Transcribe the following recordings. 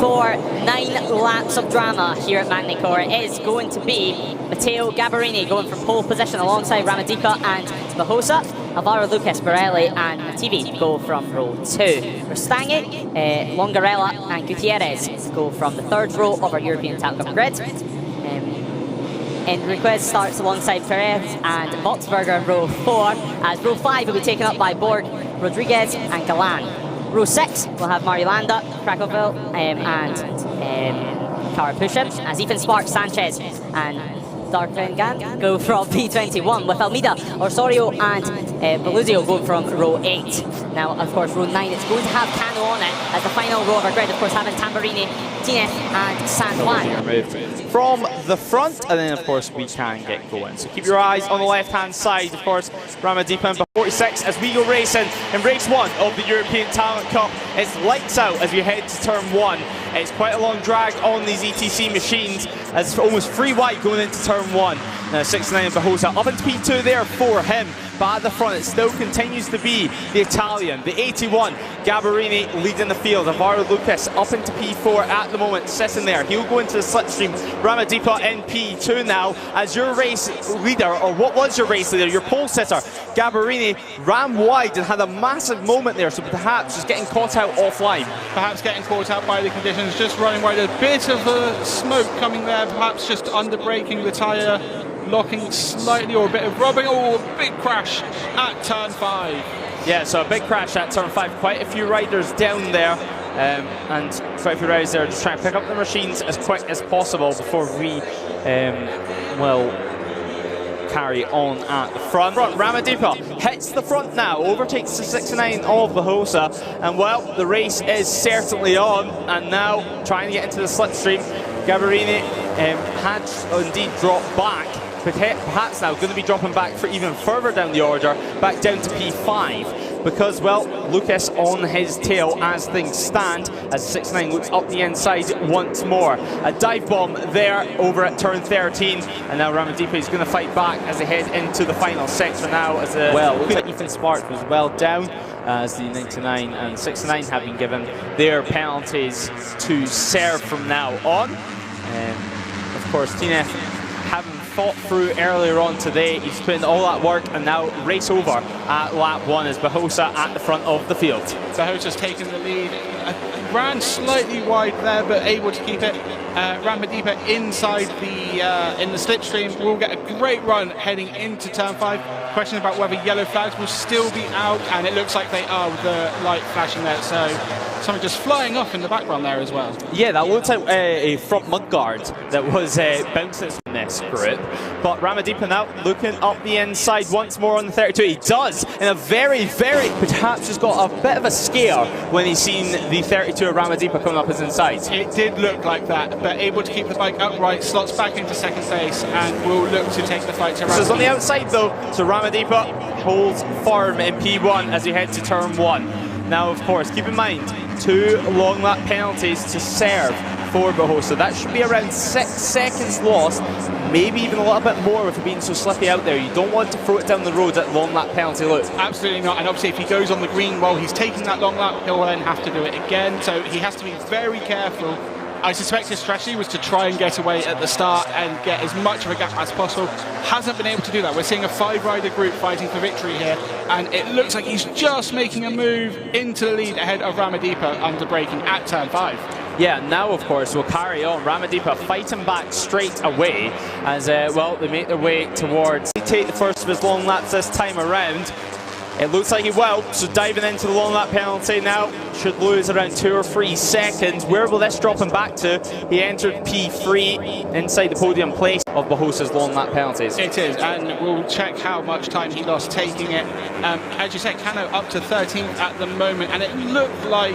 for 9 laps of drama here at Magny-Cours is going to be Matteo Gabarrini going from pole position alongside Ramadhipa and Bujosa. Alvaro, Lucas, Borrelli and Nativi go from row 2. Rostangi, Longarella and Gutierrez go from the 3rd row of our European Top Cup grid. Enriquez starts alongside Perez and Botsberger in row 4, as row 5 will be taken up by Borg, Rodriguez and Galan. Row 6 will have Marulanda, Kratochwil and Carapusha, as Ethan Sparks, Sanchez and Darkengan go from P21, with Almeida, Osorio and Beluzio going from row 8. Now, of course, row 9, it's going to have Cano on it as the final row of our grid, of course, having Tamburini, Tinez and San Juan. From the front, and then, of course, we can get going. So keep your eyes on the left-hand side, of course, Ramadhipa and 46 as we go racing in race 1 of the European Talent Cup. It's lights out as we head to turn 1. It's quite a long drag on these ETC machines, as almost 3 wide going into turn 1. Now 69 Bujosa up into P2 there for him, but at the front it still continues to be the Italian, the 81 Gabarrini leading the field. Alvaro Lucas up into P4 at the moment, sitting there. He'll go into the slipstream. Ramadhipa in P2 now as your race leader, or what was your race leader, your pole sitter, Gabarrini, ran wide and had a massive moment there, so perhaps just getting caught out offline. Perhaps getting caught out by the conditions, just running wide. A bit of smoke coming there, perhaps just under braking the tyre, locking slightly, or a bit of rubbing. Oh, a big crash at turn 5. Yeah, so a big crash at turn 5. Quite a few riders down there, and quite a few riders there just trying to pick up the machines as quick as possible before we will carry on at the front. Ramadhipa hits the front now, overtakes the 69 of Bujosa, and well, the race is certainly on, and now trying to get into the slipstream. Gabarrini had indeed dropped back, perhaps now going to be dropping back for even further down the order, back down to P5, because, well, Lucas on his tail as things stand, as 69 looks up the inside once more. A dive bomb there over at turn 13, and now Ramadhipa is going to fight back as they head into the final sector now. As looks like Ethan Sparks was well down, as the 99 and 69 have been given their penalties to serve from now on. Of course, Tinez having fought through earlier on today, he's put in all that work, and now race over at lap 1 as Bujosa at the front of the field. Bujosa's taken the lead, ran slightly wide there, but able to keep it. Ramadhipa inside in the slipstream will get a great run heading into turn 5. Question about whether yellow flags will still be out, and it looks like they are with the light flashing there, so something just flying off in the background there as well. Yeah, that looks like a front mudguard that was bouncing from this group. But Ramadhipa now looking up the inside once more on the 32. He does, in a very, perhaps just got a bit of a scare when he's seen the 32 of Ramadhipa coming up his inside. It did look like that, but able to keep the bike upright, slots back into second place, and will look to take the fight to Ramadhipa. This is on the outside though, so Ramadhipa holds firm in P1 as we head to turn 1. Now, of course, keep in mind, 2 long lap penalties to serve for Bujosa. That should be around 6 seconds lost, maybe even a little bit more with it being so slippy out there. You don't want to throw it down the road at long lap penalty look. Absolutely not, and obviously if he goes on the green while he's taking that long lap, he'll then have to do it again, so he has to be very careful. I suspect his strategy was to try and get away at the start and get as much of a gap as possible. Hasn't been able to do that. We're seeing a 5-rider group fighting for victory here, and it looks like he's just making a move into the lead ahead of Ramadhipa under braking at turn 5. Yeah, now of course we'll carry on. Ramadhipa fighting back straight away as, well, they make their way towards. He take the first of his long laps this time around. It looks like he will, so diving into the long lap penalty now, should lose around 2 or 3 seconds. Where will this drop him back to? He entered P3 inside the podium place of Bujosa's long lap penalties. It is, and we'll check how much time he lost taking it. As you said, Cano up to 13th at the moment, and it looked like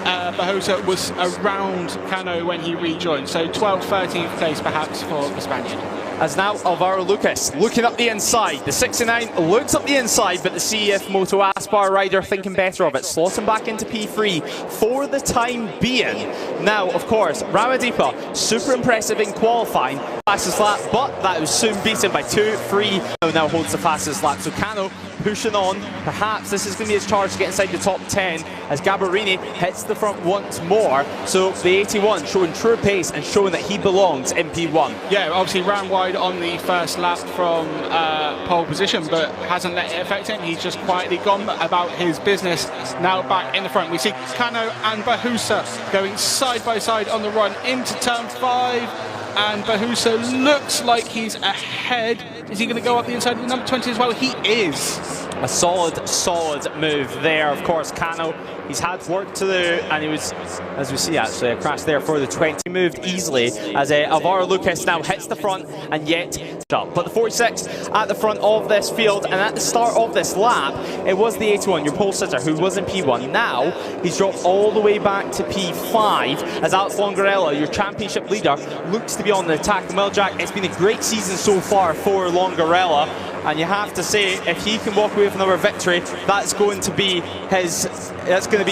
Bujosa was around Cano when he rejoined, so 12th, 13th place perhaps for the Spaniard. As now Alvaro Lucas looking up the inside. The 69 looks up the inside, but the CF Moto Aspar rider thinking better of it, slotting back into P3 for the time being. Now, of course, Ramadhipa, super impressive in qualifying, fastest lap, but that was soon beaten by 2-3. Now holds the fastest lap. So Cano pushing on. Perhaps this is going to be his charge to get inside the top 10 as Gabarrini hits the front once more. So the 81 showing true pace and showing that he belongs in P1. Yeah, obviously ran wide on the first lap from pole position, but hasn't let it affect him. He's just quietly gone about his business. Now back in the front. We see Cano and Bujosa going side by side on the run into turn 5. And Bujosa looks like he's ahead. Is he going to go up the inside of the number 20 as well? He is. A solid move there. Of course, Cano, he's had work to do, and he was, as we see actually, a crash there for the 20. He moved easily as Alvaro Lucas now hits the front, and yet up. But the 46 at the front of this field, and at the start of this lap, it was the 81, your pole sitter, who was in P1. Now, he's dropped all the way back to P5, as Alex Longarella, your championship leader, looks to be on the attack. Well, Jack, it's been a great season so far for Longarella. And you have to say, if he can walk away with another victory, that's going to be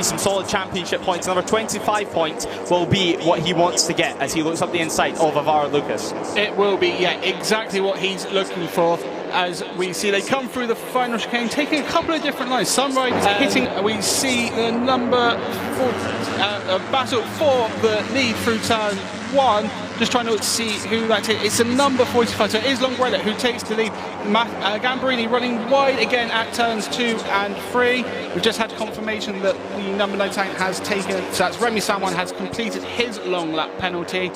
some solid championship points. Another 25 points will be what he wants to get as he looks up the inside of Alvaro Lucas. It will be, yeah, exactly what he's looking for. As we see, they come through the final chicane, taking a couple of different lines. Some riders hitting. We see the number 4 battle for the lead through turn 1. Just trying to see who that is. It's a number 45, so it is Longarella who takes the lead. Gabarrini running wide again at turns 2 and 3. We've just had confirmation that the number 9 tank has taken, so that's Remy Samuan has completed his long lap penalty.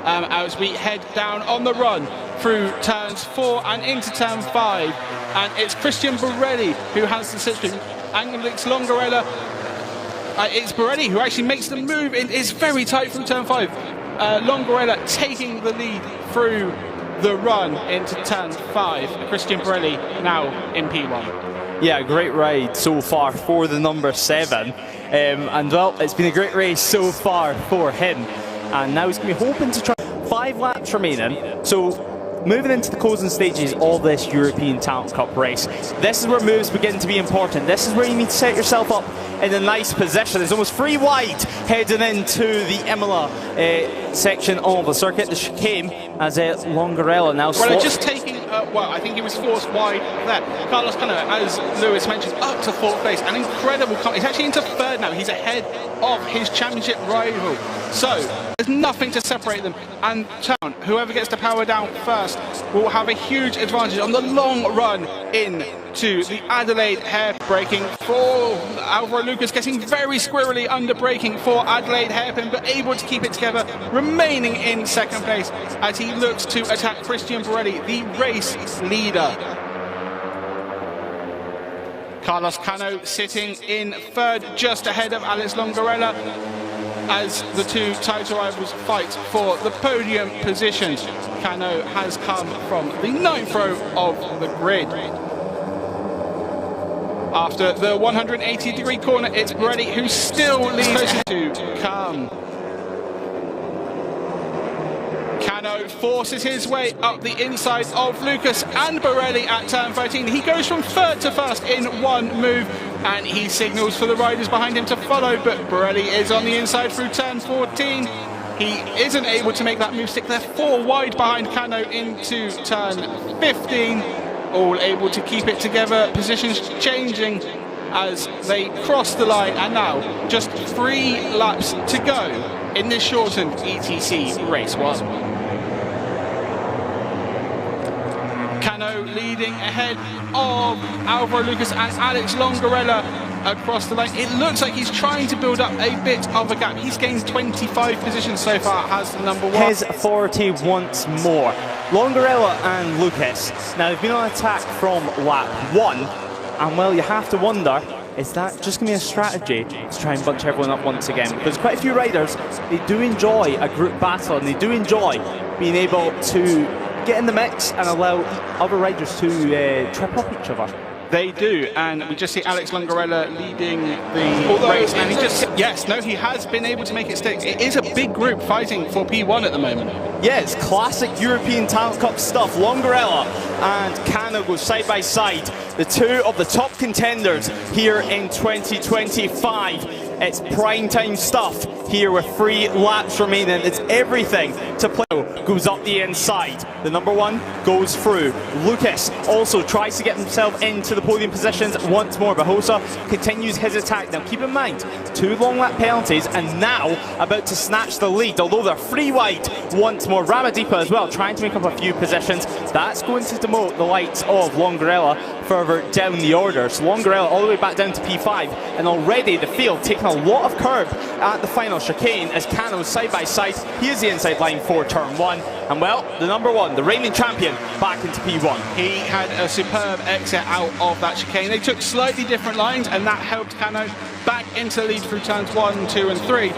As we head down on the run through turns 4 and into turn 5. And it's Cristian Borrelli who has the slipstream. Alex Longarella. It's Borrelli who actually makes the move. It's very tight through turn 5. Longarella taking the lead through the run into turn 5. Cristian Borrelli now in P1. Yeah, great ride so far for the number 7. And well, it's been a great race so far for him. And now he's going to be hoping to try 5 laps remaining. So moving into the closing stages of this European Talent Cup race, this is where moves begin to be important. This is where you need to set yourself up in a nice position. It's almost 3 wide heading into the Imola section of the circuit. The chicane as Longarella now well, just taking, well, I think he was forced wide there. Carlos Cano, as Lewis mentioned, up to 4th place. An incredible he's actually into 3rd now. He's ahead of his championship rival. So there's nothing to separate them. And Town, whoever gets to power down first, will have a huge advantage on the long run into the Adelaide hair. Braking for Alvaro Lucas, getting very squirrely under braking for Adelaide hairpin, but able to keep it together, remaining in 2nd place as he looks to attack Cristian Borrelli, the race leader. Carlos Cano sitting in 3rd, just ahead of Alex Longarella, as the 2 title rivals fight for the podium position. Cano has come from the 9th row of the grid. After the 180-degree corner, it's Borrelli who still leads to come. Cano forces his way up the inside of Lucas and Borrelli at turn 13. He goes from 3rd to 1st in one move, and he signals for the riders behind him to follow, but Borrelli is on the inside through turn 14. He isn't able to make that move stick. They're 4 wide behind Cano into turn 15. All able to keep it together, positions changing as they cross the line, and now just 3 laps to go in this shortened ETC Race 1. Cano leading ahead of Alvaro Lucas and Alex Longarella across the line. It looks like he's trying to build up a bit of a gap. He's gained 25 positions so far, has the number 1. His authority once more. Longarella and Lucas, now they've been on attack from lap 1, and well, you have to wonder, is that just going to be a strategy to try and bunch everyone up once again? Because quite a few riders, they do enjoy a group battle, and they do enjoy being able to get in the mix and allow other riders to trip up each other. They do, and we just see Alex Longarella leading the race, and he just, he has been able to make it stick. It is a big group fighting for P1 at the moment. Yeah, it's classic European Talent Cup stuff. Longarella and Cano go side by side, the 2 of the top contenders here in 2025. It's prime time stuff here with 3 laps remaining. It's everything to play. Goes up the inside. The number 1 goes through. Lucas also tries to get himself into the podium positions once more. Bujosa continues his attack. Now keep in mind, 2 long lap penalties and now about to snatch the lead, although they're 3 wide once more. Ramadhipa as well, trying to make up a few positions. That's going to demote the likes of Longarella further down the order. So Longarella all the way back down to P5, and already the field taking a lot of curb at the final chicane as Cano's side by side. Here's the inside line for turn 1, and well, the number 1, the reigning champion, back into P1. He had a superb exit out of that chicane. They took slightly different lines, and that helped Cano back into the lead through turns 1, 2 and 3,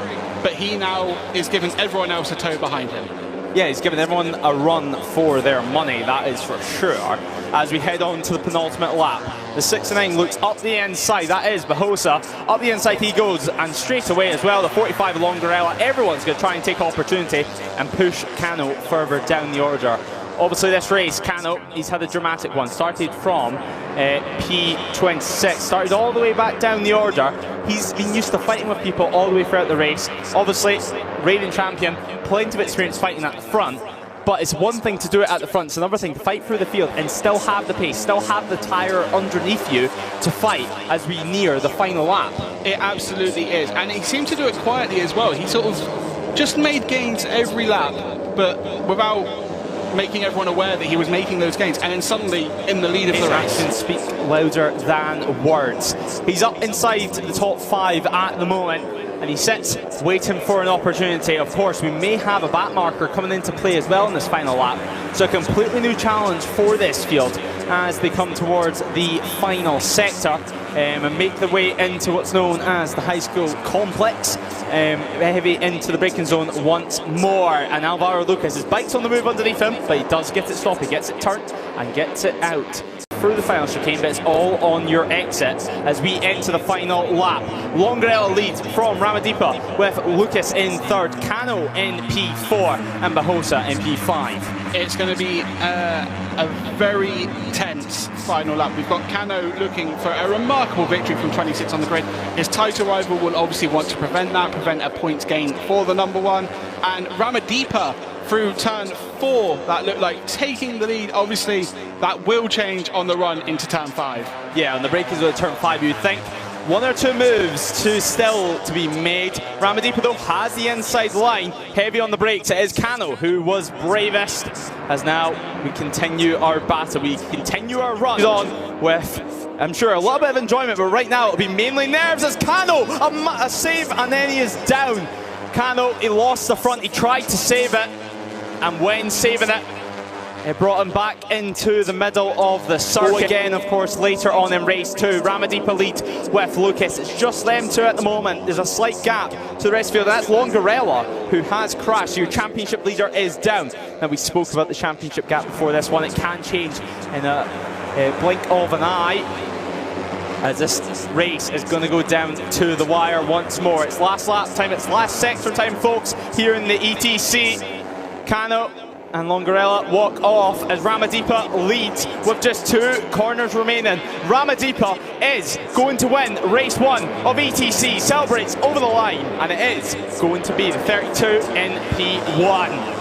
but he now is giving everyone else a toe behind him. Yeah, he's giving everyone a run for their money, that is for sure. As we head on to the penultimate lap, the 69 looks up the inside. That is Bujosa. Up the inside he goes, and straight away as well, the 45 Longarella. Everyone's going to try and take opportunity and push Cano further down the order. Obviously this race, Cano, he's had a dramatic one. Started from P26, started all the way back down the order. He's been used to fighting with people all the way throughout the race. Obviously, reigning champion, plenty of experience fighting at the front. But it's one thing to do it at the front, it's another thing to fight through the field and still have the pace, still have the tyre underneath you to fight as we near the final lap. It absolutely is, and he seemed to do it quietly as well. He sort of just made gains every lap, but without making everyone aware that he was making those gains, and then suddenly in the lead of the race. Actions speak louder than words. He's up inside the top 5 at the moment, and he sits waiting for an opportunity. Of course, we may have a back marker coming into play as well in this final lap, so a completely new challenge for this field as they come towards the final sector and make their way into what's known as the high school complex, heavy into the braking zone once more. And Alvaro Lucas, his bike's on the move underneath him, but he does get it stopped, he gets it turned and gets it out through the final chicane, but it's all on your exit as we enter the final lap. Longarella leads from Ramadhipa with Lucas in 3rd, Cano in P4 and Bujosa in P5. It's going to be a very tense final lap. We've got Cano looking for a remarkable victory from 26 on the grid. His title rival will obviously want to prevent a points gain for the number 1, and Ramadhipa through turn 4, that looked like taking the lead. Obviously, that will change on the run into turn 5. Yeah, on the braking zone at turn 5, you'd think 1 or 2 moves still to be made. Ramadhipa though has the inside line, heavy on the brakes. It is Cano who was bravest, as now we continue our battle, we continue our run on with, I'm sure, a little bit of enjoyment, but right now it'll be mainly nerves as Cano, a save, and then he is down. Cano, he lost the front, he tried to save it, and when saving it, it brought him back into the middle of the circuit. Again, of course, later on in race 2, Ramadhipa leads with Lucas. It's just them 2 at the moment. There's a slight gap to the rest of the field. That's Longarella, who has crashed. Your championship leader is down. Now, we spoke about the championship gap before this one. It can change in a blink of an eye, as this race is going to go down to the wire once more. It's last lap time, it's last sector time, folks, here in the ETC. Cano and Longarella walk off as Ramadhipa leads with just 2 corners remaining. Ramadhipa is going to win race 1 of ETC, celebrates over the line, and it is going to be the 32 in P1.